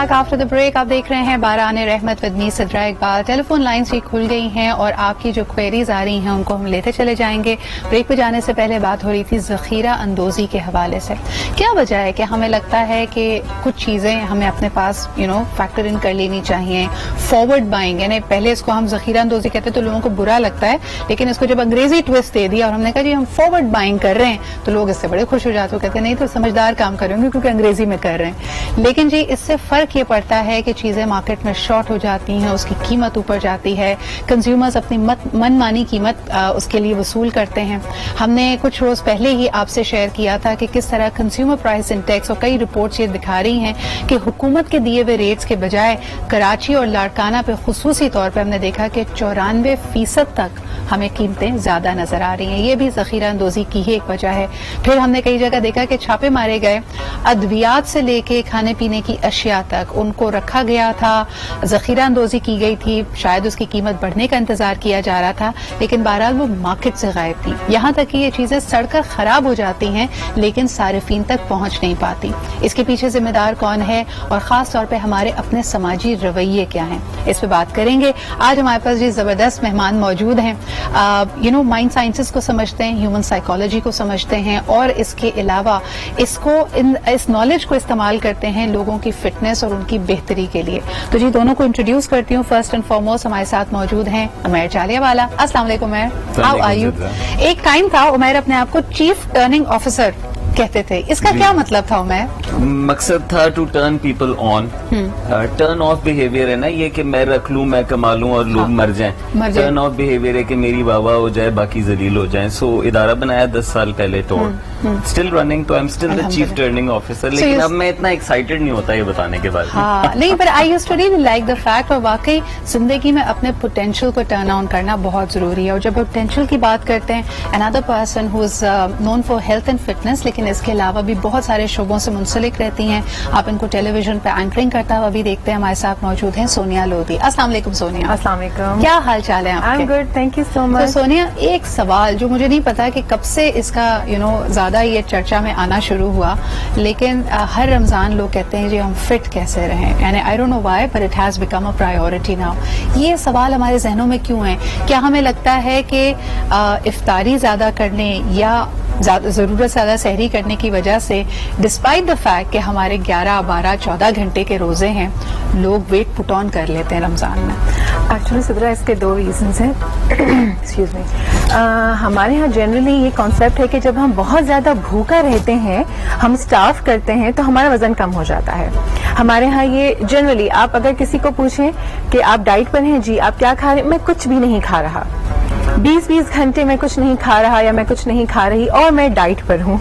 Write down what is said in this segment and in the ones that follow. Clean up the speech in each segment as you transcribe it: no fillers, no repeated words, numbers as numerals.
Back after the break. आप देख रहे हैं बारान रहमत with me Sidra Iqbal. Telephone lines भी खुल गई हैं और आपकी जो क्वेरीज आ रही हैं उनको हम लेते चले जाएंगे। ब्रेक पे जाने से पहले बात हो रही थी ज़ख़ीरा अंदोज़ी के हवाले से। क्या वजह है कि हमें लगता है कि कुछ चीज़ें हमें अपने पास फैक्टर इन कर लेनी चाहिए। फॉरवर्ड बाइंग, यानी पहले इसको हम ज़ख़ीरा अंदोज़ी कहते हैं तो लोगों को बुरा लगता है, लेकिन इसको जब अंग्रेजी ट्विस्ट दे दिया और हमने कहा जी हम फॉरवर्ड बाइंग कर रहे हैं तो लोग इससे बड़े खुश हो जाते हैं, कहते हैं नहीं तो समझदार काम कर रहे होंगे क्योंकि अंग्रेजी में कर रहे हैं। लेकिन जी इससे फर्क ये पड़ता है कि चीजें मार्केट में शॉर्ट हो जाती हैं, उसकी कीमत ऊपर जाती है, कंज्यूमर्स अपनी मनमानी कीमत उसके लिए वसूल करते हैं। हमने कुछ रोज पहले ही आपसे शेयर किया था कि किस तरह कंज्यूमर प्राइस इंडेक्स और कई रिपोर्ट्स ये दिखा रही हैं कि हुकूमत के दिए हुए रेट्स के बजाय कराची और लाड़काना पे खुसूसी तौर पर हमने देखा कि 94% तक हमें कीमतें ज्यादा नजर आ रही हैं। ये भी ज़ख़ीरा अंदोज़ी की ही एक वजह है। फिर हमने कई जगह देखा कि छापे मारे गए, अद्वियात से लेके खाने पीने की अशिया तक उनको रखा गया था, ज़ख़ीरा अंदोज़ी की गई थी, शायद उसकी कीमत बढ़ने का इंतजार किया जा रहा था, लेकिन बहरहाल वो मार्केट से गायब थी। यहाँ तक कि ये चीजें सड़कर खराब हो जाती हैं लेकिन सारिफीन तक पहुंच नहीं पाती। इसके पीछे जिम्मेदार कौन है और खास तौर पर हमारे अपने समाजी रवैये क्या हैं, इस पर बात करेंगे। आज हमारे पास जी जबरदस्त मेहमान मौजूद हैं। माइंड साइंसेस को समझते हैं, ह्यूमन साइकोलॉजी को समझते हैं और इसके अलावा इस नॉलेज को इस्तेमाल करते हैं लोगों की फिटनेस और उनकी बेहतरी के लिए। तो जी दोनों को इंट्रोड्यूस करती हूँ। फर्स्ट एंड फॉरमोस्ट हमारे साथ मौजूद हैं उमैर जालियावाला। अस्सलाम वालेकुम उमैर, हाउ आर यू? एक टाइम था उमैर अपने आप को चीफ टर्निंग ऑफिसर कहते थे, इसका क्या मतलब था उमैर? मकसद था to turn people on. Turn off behaviour है ना ये कि मैं रख लूं, मैं कमा लूं और लोग मर जाएं। टर्न ऑफ बिहेवियर है कि मेरी वाह हो जाए, बाकी जलील हो जाएं। सो इदारा बनाया 10 साल पहले तो स्टिल रनिंग, तो I am still the chief turning officer. लेकिन अब मैं इतना एक्साइटेड नहीं होता ये बताने के बाद। हाँ, नहीं पर I used to really like the fact, और वाकई जिंदगी में अपने पोटेंशियल को टर्न ऑन करना बहुत जरूरी है। और जब पोटेंशियल की बात करते हैं, another person who is known for health and fitness लेकिन इसके अलावा भी बहुत सारे शोबों से मुंसलिक रहती हैं, आप इनको टेलीविजन पे एंकरिंग करता हुआ भी देखते हैं। हमारे साथ मौजूद हैं सोनिया लोधी। अस्सलाम वालेकुम सोनिया। अस्सलाम वालेकुम, क्या हाल चाल है आपके? I am good, thank you so much. तो सोनिया, एक सवाल जो मुझे नहीं पता कि कब से इसका ज्यादा ये चर्चा में आना शुरू हुआ, लेकिन हर रमजान लोग कहते हैं जी हम फिट कैसे रहें, यानी I don't know why but it has become a priority now. ये सवाल हमारे जहनों में क्यों है? क्या हमें लगता है कि इफ्तारी ज्यादा करने या जरूरत से ज्यादा सहरी करने की वजह से, डिस्पाइट द फैक्ट कि हमारे 11, 12, 14 घंटे के रोजे हैं, लोग वेट पुट ऑन कर लेते हैं रमजान में? एक्चुअली सिद्रा, इसके 2 रीजंस हैं। Excuse me. हमारे यहाँ जनरली ये कॉन्सेप्ट है कि जब हम बहुत ज्यादा भूखा रहते हैं, हम स्टार्व करते हैं, तो हमारा वजन कम हो जाता है। हमारे यहाँ ये जनरली, आप अगर किसी को पूछें कि आप डाइट पर हैं, जी आप क्या खा रहे हैं, मैं कुछ भी नहीं खा रहा, 20-20 घंटे मैं कुछ नहीं खा रहा या मैं कुछ नहीं खा रही और मैं डाइट पर हूँ।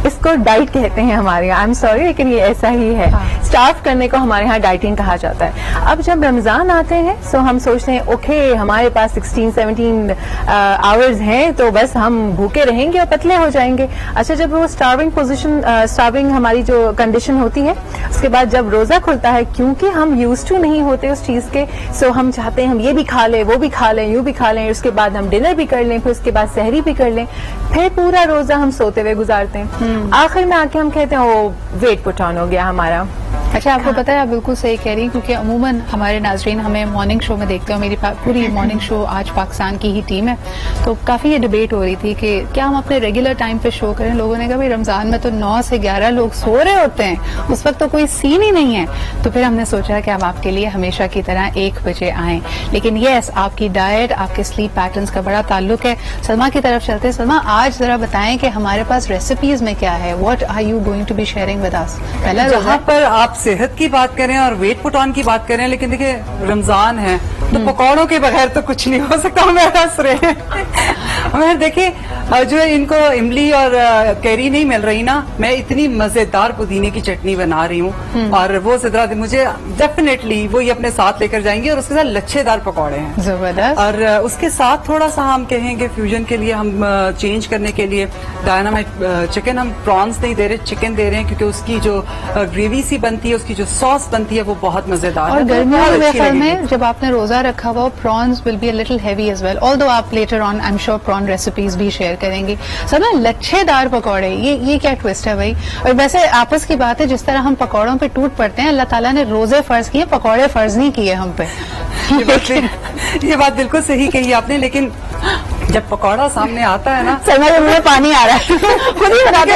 इसको डाइट कहते हैं हमारे यहाँ। आई एम सॉरी लेकिन ये ऐसा ही है। स्टार्व करने को हमारे यहाँ डाइटिंग कहा जाता है। अब जब रमजान आते हैं सो हम सोचते हैं ओके हमारे पास 16-17 आवर्स हैं तो बस हम भूखे रहेंगे और पतले हो जाएंगे। अच्छा, जब वो स्टार्विंग हमारी जो कंडीशन होती है, उसके बाद जब रोजा खुलता है, क्योंकि हम यूज टू नहीं होते उस चीज के, सो हम चाहते हैं हम ये भी खा लें, वो भी खा लें, यूं भी खा लें, उसके बाद हम डिनर भी कर लें, फिर उसके बाद सहरी भी कर लें, फिर पूरा रोजा हम सोते हुए गुजारते हैं। आखिर में आके हम कहते हैं ओ वेट पुट ऑन हो गया हमारा। अच्छा, आपको पता है, आप बिल्कुल सही कह रही हैं, क्योंकि अमूमन हमारे नाजरीन हमें मॉर्निंग शो में देखते हो, मेरी पूरी मॉर्निंग शो आज पाकिस्तान की ही टीम है, तो काफी ये डिबेट हो रही थी कि क्या हम अपने रेगुलर टाइम पे शो करें। लोगों ने कहा भाई रमजान में तो 9 से 11 लोग सो रहे होते हैं, उस वक्त तो कोई सीन ही नहीं है। तो फिर हमने सोचा कि हम आपके लिए हमेशा की तरह 1 बजे आएं। लेकिन यस, आपकी डाइट, आपके स्लीप पैटर्न्स का बड़ा ताल्लुक है। सलमा की तरफ चलते हैं। सलमा, आज जरा बताएं कि हमारे पास रेसिपीज में क्या है, what are you going to be sharing with us? पहला जहाँ पर आप सेहत की बात करें और वेट पुट ऑन की बात करें, लेकिन देखिए रमजान है तो पकौड़ों के बगैर तो कुछ नहीं हो सकता। हमें हंस रहे हैं। हमें देखिए जो इनको इमली और कैरी नहीं मिल रही ना, मैं इतनी मजेदार पुदीने की चटनी बना रही हूँ और वो सिद्रा मुझे डेफिनेटली वो ये अपने साथ लेकर जाएंगे, और उसके साथ लच्छेदार पकौड़े हैं जबरदस्त। और उसके साथ थोड़ा सा हम कहेंगे फ्यूजन के लिए, हम चेंज करने के लिए डायनामाइट चिकन, हम प्रॉन्स नहीं दे रहे, चिकन दे रहे हैं, क्योंकि उसकी जो ग्रेवी सी बनती है, उसकी जो सॉस बनती है वो बहुत मजेदार है। और गर्मियों में जब आपने रोजा تازہ رکھا ہوا prawns will be a little heavy as well, although آپ later on I'm sure prawn recipes بھی شیئر کریں گے. سب نا لچھے دار پکوڑے, یہ کیا ٹوسٹ ہے بھائی؟ اور ویسے آپس کی بات ہے, جس طرح ہم پکوڑوں پہ ٹوٹ پڑتے ہیں, اللہ تعالیٰ نے روزے فرض کیے, پکوڑے فرض نہیں کیے ہم پہ. یہ بات بالکل صحیح کہی آپ نے, لیکن جب پکوڑا سامنے آتا ہے نا, سلما کے منہ میں پانی آ رہا ہے, خود ہی بتاتے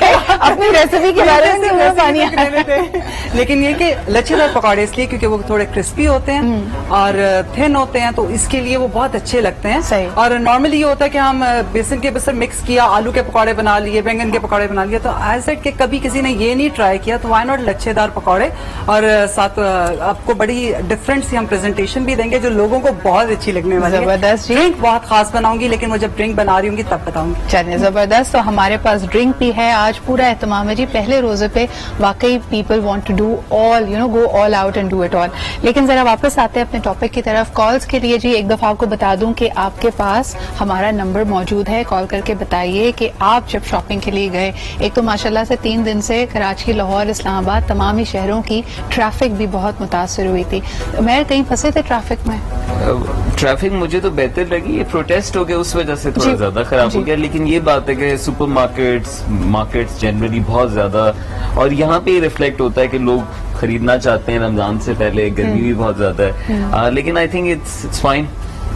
ہیں اپنی ریسیپی کے بارے میں, منہ میں پانی آ رہا ہے. لیکن یہ کہ لچھے دار پکوڑے اس لیے کیونکہ وہ تھوڑے کرسپی ہوتے ہیں اور تھن ہوتے ہیں, تو اس کے لیے وہ بہت اچھے لگتے ہیں. صحیح. اور نارملی یہ ہوتا ہے کہ ہم بیسن کے بسر مکس کیا, آلو کے پکوڑے بنا لیے, بینگن کے پکوڑے بنا لیے, تو ایز اٹ کہ کبھی کسی نے یہ نہیں ٹرائی کیا, تو وائی ناٹ لچھے دار پکوڑے, اور ساتھ آپ کو بڑی ڈفرینٹ سی ہم پریزنٹیشن بھی دیں گے جو لوگوں کو بہت اچھی لگنے والی ہے. زبردست. ڈرنک بہت خاص بناؤں گی, لیکن وہ جب ڈرنک بنا رہی ہوں گی تب بتاؤں گی. چلیں زبردست. تو ہمارے پاس ڈرنک بھی ہے, آج پورا اہتمام ہے جی. پہلے روزے پہ واقعی people want to do all, go all out and do it all. لیکن ذرا واپس آتے ہیں اپنے ٹاپک کی طرف. کالز کے لیے جی ایک دفعہ آپ کو بتا دوں کہ آپ کے پاس ہمارا نمبر موجود ہے, کال کر کے بتائیے کہ آپ جب شاپنگ کے لیے گئے. ایک تو ماشاءاللہ سے 3 دن سے کراچی, لاہور, اسلام آباد تمام ہی شہروں کی ٹریفک بھی بہت متاثر ہوئی تھی. میں کہیں پھنسے تھے ٹریفک میں؟ ٹریفک مجھے تو بہتر لگی, یہ پروٹیسٹ ہو گیا اس وجہ سے تھوڑا زیادہ خراب ہو گیا, لیکن یہ بات ہے کہ سپر مارکیٹس جنرلی بہت زیادہ, اور یہاں پہ ریفلیکٹ ہوتا ہے کہ لوگ خریدنا چاہتے ہیں رمضان سے پہلے, گرمی بھی بہت زیادہ ہے, لیکن آئی تھنک اٹس فائن.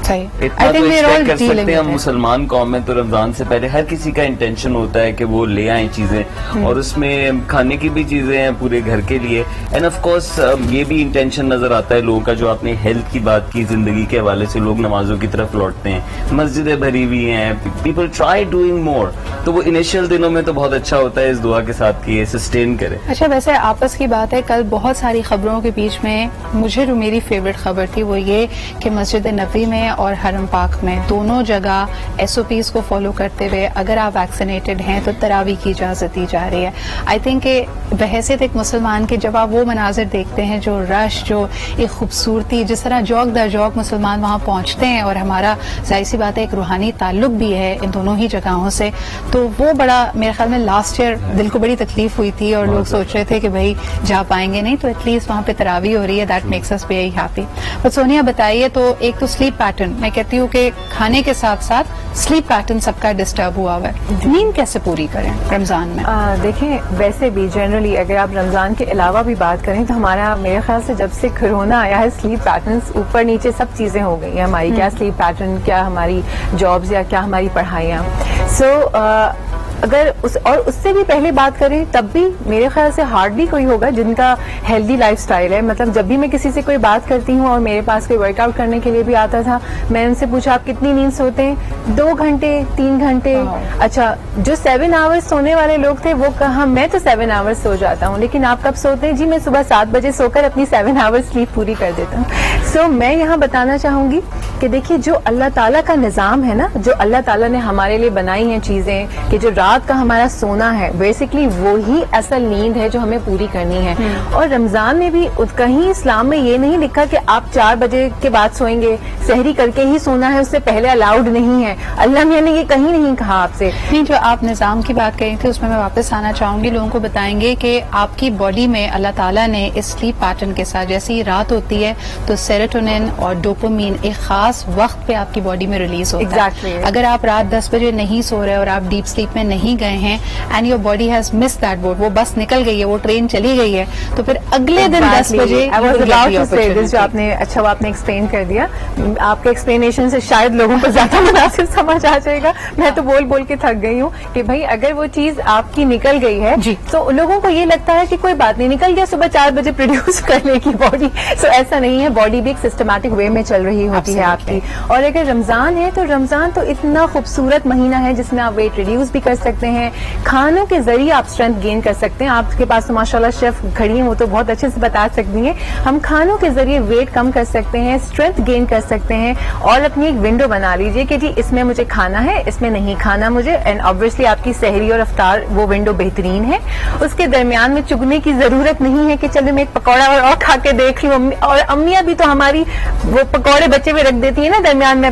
اتنا تو ایکسپیکٹ کر سکتے ہیں ہم مسلمان قوم میں, تو رمضان سے پہلے ہر کسی کا انٹینشن ہوتا ہے کہ وہ لے آئیں چیزیں, اور اس میں کھانے کی بھی چیزیں ہیں پورے گھر کے لیے. اینڈ آف کورس یہ بھی انٹینشن نظر آتا ہے لوگوں کا, جو آپ نے ہیلتھ کی بات کی, زندگی کے حوالے سے لوگ نمازوں کی طرف لوٹتے ہیں, مسجدیں بھری ہوئی ہیں, پیپل ٹرائی ڈوئنگ مور. تو وہ انیشیل دنوں میں تو بہت اچھا ہوتا ہے اس دعا کے ساتھ کہ یہ سسٹین کرے. اچھا, ویسے آپس کی بات ہے, کل بہت ساری خبروں کے بیچ میں مجھے جو میری فیوریٹ خبر تھی وہ یہ کہ مسجد نبوی میں اور حرم پاک میں دونوں جگہ SOPs کو فالو کرتے ہوئے اگر آپ ویکسینیٹڈ ہیں تو تراویح کی اجازت دی جا رہی ہے. آئی تھنک کہ بحیثیت ایک مسلمان کے جب آپ وہ مناظر دیکھتے ہیں, جو رش, جو ایک خوبصورتی, جس طرح جوک در جوک مسلمان وہاں پہنچتے ہیں, اور ہمارا ظاہر سی بات ہے ایک روحانی تعلق بھی ہے ان دونوں ہی جگہوں سے, تو وہ بڑا میرے خیال میں لاسٹ ایئر دل کو بڑی تکلیف ہوئی تھی, اور لوگ سوچ رہے تھے کہ بھائی جا پائیں گے نہیں, تو ایٹ لیسٹ وہاں پہ تراویح ہو رہی ہے, that makes us very happy. But Sonia بتائیے, تو ایک تو سلیپ پیٹرن, میں کہتی ہوں کہ کھانے کے ساتھ ساتھ سلیپ پیٹرن سب کا ڈسٹرب ہوا ہوا ہے, نیند کیسے پوری کریں رمضان میں؟ دیکھیں, ویسے بھی جنرلی اگر آپ رمضان کے علاوہ بھی بات کریں تو ہمارا میرے خیال سے جب سے کرونا آیا ہے سلیپ پیٹرنز اوپر نیچے سب چیزیں ہو گئی ہیں ہماری. کیا سلیپ پیٹرن, کیا ہماری جابز, یا کیا ہماری پڑھائیاں. اگر اس سے بھی پہلے بات کریں تب بھی میرے خیال سے ہارڈلی کوئی ہوگا جن کا ہیلدی لائف سٹائل ہے. مطلب جب بھی میں کسی سے کوئی بات کرتی ہوں اور میرے پاس کوئی ورک آؤٹ کرنے کے لیے بھی آتا تھا, میں ان سے پوچھا آپ کتنی نیند سوتے ہیں؟ 2 گھنٹے, 3 گھنٹے. اچھا, جو 7 آورز سونے والے لوگ تھے وہ کہا میں تو 7 آورز سو جاتا ہوں, لیکن آپ کب سوتے ہیں؟ جی میں صبح 7 بجے سو کر اپنی 7 آورز سلیپ پوری کر دیتا ہوں. سو میں یہاں بتانا چاہوں گی کہ دیکھیے, جو اللہ تعالیٰ کا نظام ہے نا, جو اللہ تعالیٰ نے ہمارے لیے بنائی ہیں چیزیں, کہ جو رات کا ہمارا سونا ہے بیسکلی وہی اصل نیند ہے جو ہمیں پوری کرنی ہے. اور رمضان میں بھی کہیں اسلام میں یہ نہیں لکھا کہ آپ 4 بجے کے بعد سوئیں گے, سحری کر کے ہی سونا ہے, اس سے پہلے الاؤڈ نہیں ہے. اللہ میاں نے یہ کہیں نہیں کہا آپ سے. نہیں, جو آپ نظام کی بات کری تھی اس میں واپس آنا چاہوں گی. لوگوں کو بتائیں گے کہ آپ کی باڈی میں اللہ تعالیٰ نے اس سلیپ پیٹرن کے ساتھ, جیسے ہی رات ہوتی ہے تو سیروٹونن اور ڈوپامین ایک خاص وقت پہ آپ کی باڈی میں ریلیز ہوتا ہے. اگر آپ رات 10 بجے نہیں سو رہے اور آپ ڈیپ سلیپ میں نہیں گئے ہیں and your body has miss that boat, وہ بس نکل گئی ہے, وہ ٹرین چلی گئی ہے, تو پھر اگلے دن 10 بجے جو آپ نے اچھا وہ آپ نے ایکسپلین کر دیا. آپ کے ایکسپلینیشن سے شاید لوگوں کو زیادہ مناسب سمجھ آ جائے گا. میں تو بول کے تھک گئی ہوں کہ بھائی اگر وہ چیز آپ کی نکل گئی ہے تو لوگوں کو یہ لگتا ہے کہ کوئی بات نہیں, نکل گیا, صبح 4 بجے پروڈیوس کر لے گی باڈی. سو ایسا نہیں ہے, باڈی بھی ایک سسٹمیٹک وے میں چل رہی ہوتی ہے آپ کی. اور اگر رمضان ہے تو رمضان تو اتنا خوبصورت مہینہ ہے جس میں آپ ویٹ ریڈیوس بھی کر سکتے ہیں, کھانوں کے ذریعے آپ اسٹرینتھ گین کر سکتے ہیں. آپ کے پاس تو ماشاء اللہ شیف کھڑی ہیں, وہ تو بہت اچھے سے بتا سکتی ہیں. ہم کھانوں کے ذریعے ویٹ کم کر سکتے ہیں, اسٹرینتھ گین کر سکتے ہیں, اور اپنی ایک ونڈو بنا لیجئے کہ جی اس میں مجھے کھانا ہے, اس میں نہیں کھانا مجھے. اینڈ آبویسلی آپ کی سحری اور افطار وہ ونڈو بہترین ہے. اس کے درمیان میں چگنے کی ضرورت نہیں ہے کہ چلے میں ایک پکوڑا اور کھا کے دیکھ لوں. اور امیاں بھی تو ہماری وہ پکوڑے بچے میں رکھ دیتی ہیں نا درمیان میں,